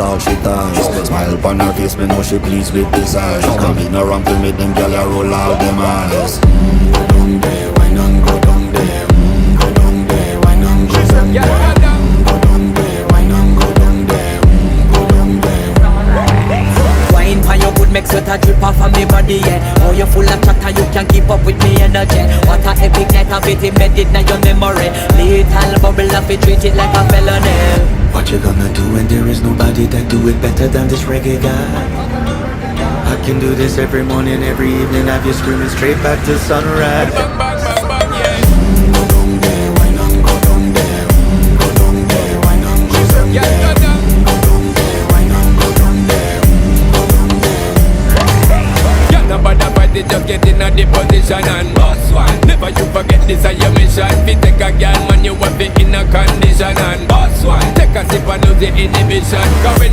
talk she ties. Smile upon her face, me know she pleased with this eyes. Come in around to make them gyal a roll out them eyes. Go down there, wine and go down there. Go down there, wine and go down there. Go down there, wine and go down there. Go down there. Wine for your good make sweat a drip off of me body, yeah. Oh, you full of chatter, you can keep up with me energy. What a epic night of it embedded in your memory. Little bubble of it, treat it like a felony. What you gonna do when there is nobody that do it better than this reggae guy? I can do this every morning, every evening, have you screaming straight back to sunrise. Go down there, wine and go down there. Go down there, wine and go down there. Go down there, wine and go down there. Go down there. Y'all no bother fight it, just get in a the position and boss one. Never you forget this is your mission. Fi take a girl man, you have it in a condition and boss one. Take a sip and lose the inhibition.